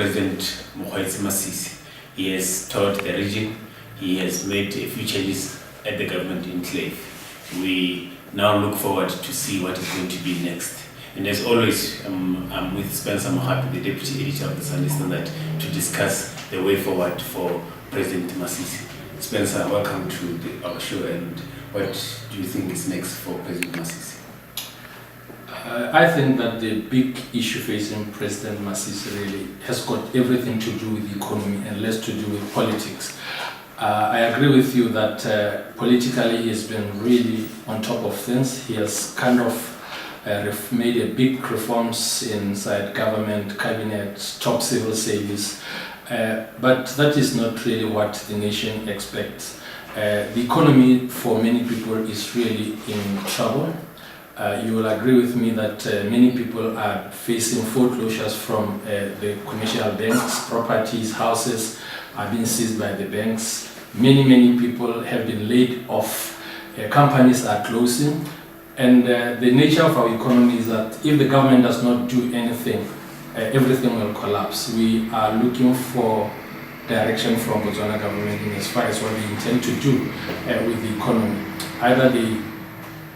President Masisi. He has toured the region. He has made a few changes at the government enclave. We now look forward to see what is going to be next. And as always, I'm with Spencer Mogapi, the Deputy Editor of the Sunday Standard, to discuss the way forward for President Masisi. Spencer, welcome to our show, and what do you think is next for President Masisi? I think that the big issue facing President Masisi really has got everything to do with the economy and less to do with politics. I agree with you that politically he has been really on top of things. He has kind of made a big reforms inside government, cabinet, top civil service, but that is not really what the nation expects. The economy for many people is really in trouble. You will agree with me that many people are facing foreclosures from the commercial banks. Properties, houses are being seized by the banks. Many people have been laid off. Companies are closing. And the nature of our economy is that if the government does not do anything, everything will collapse. We are looking for direction from Botswana government in as far as what they intend to do with the economy. Either they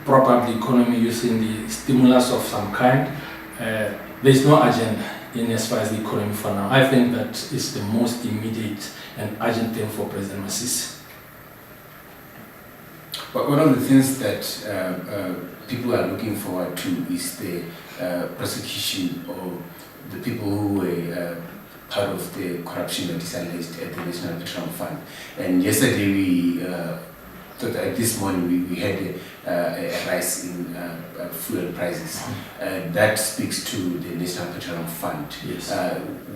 prop up the economy using the stimulus of some kind. There is no agenda in as far as the economy for now. I think that is the most immediate and urgent thing for President Masisi. But one of the things that people are looking forward to is the prosecution of the people who were part of the corruption that is alleged at the National Petroleum Fund. And yesterday we thought that this morning we had a rise in fuel prices. That speaks to the National Petroleum Fund. Yes.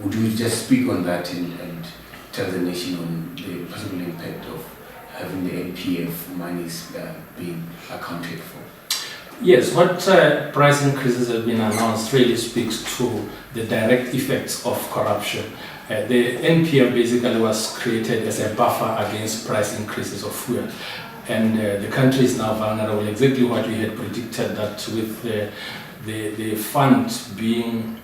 Would you just speak on that and tell the nation on the possible impact of having the NPF monies being accounted for? Yes, what price increases have been announced really speaks to the direct effects of corruption. The NPF basically was created as a buffer against price increases of fuel. And the country is now vulnerable, exactly what we had predicted, that with the fund being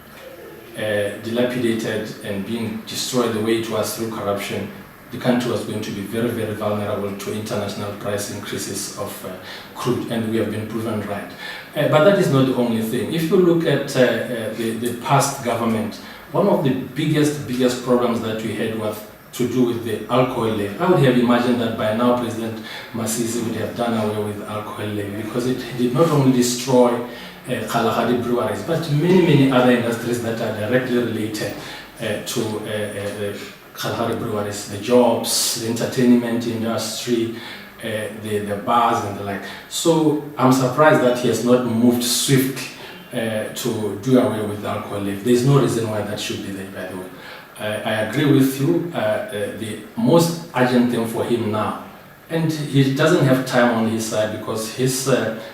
dilapidated and being destroyed the way it was through corruption, the country was going to be very vulnerable to international price increases of crude, and we have been proven right. But that is not the only thing. If you look at the past government, one of the biggest problems that we had was to do with the alcohol levy. I would have imagined that by now President Masisi would have done away with alcohol levy, because it did not only destroy Kalahari breweries, but many other industries that are directly related to Kalahari breweries, the jobs, the entertainment industry, the bars and the like. So I'm surprised that he has not moved swiftly to do away with the alcohol levy. There's no reason why that should be there, by the way. I agree with you, the most urgent thing for him now, and he doesn't have time on his side because his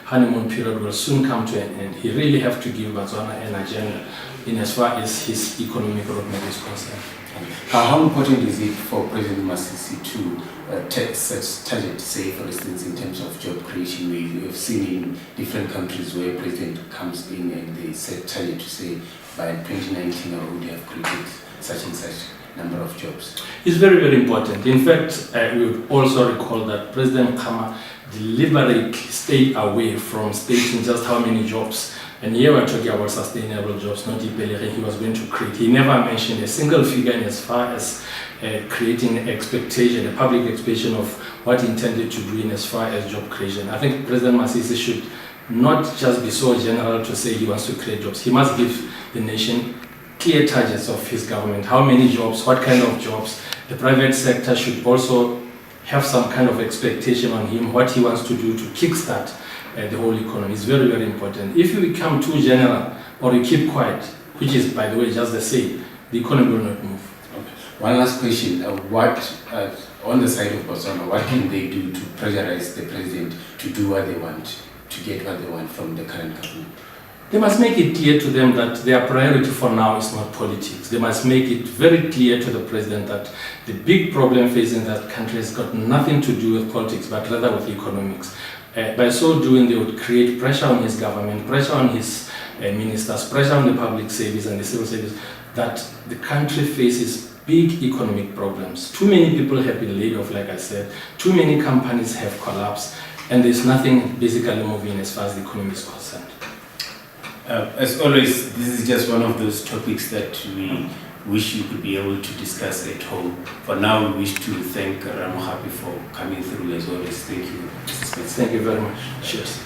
honeymoon period will soon come to an end. He really have to give Botswana an agenda in as far as his economic roadmap is concerned. How important is it for President Masisi to take such targets, say for instance in terms of job creation? We have seen in different countries where president comes in and they set target to say by 2019 I would have created such and such number of jobs. It's very important. In fact, we would also recall that President Khama deliberately stayed away from stating just how many jobs, and here we're talking about sustainable jobs, not Ipelere he was going to create. He never mentioned a single figure in as far as creating an expectation, a public expectation of what he intended to do in as far as job creation. I think President Masisi should not just be so general to say he wants to create jobs. He must give the nation clear targets of his government. How many jobs, what kind of jobs. The private sector should also have some kind of expectation on him, what he wants to do to kickstart the whole economy. It's very important. If you become too general or you keep quiet, which is, by the way, just the same, the economy will not move. Okay. One last question. On the side of Botswana, what can they do to pressurize the president to do what they want, to get what they want from the current government? They must make it clear to them that their priority for now is not politics. They must make it very clear to the president that the big problem facing that country has got nothing to do with politics, but rather with economics. By so doing, they would create pressure on his government, pressure on his ministers, pressure on the public service and the civil service, that the country faces big economic problems. Too many people have been laid off, like I said. Too many companies have collapsed, and there's nothing basically moving as far as the economy is concerned. As always, this is just one of those topics that we wish you could be able to discuss at home. For now, we wish to thank Mogapi for coming through as always. Thank you, Mr. Spencer. Thank you very much. Cheers.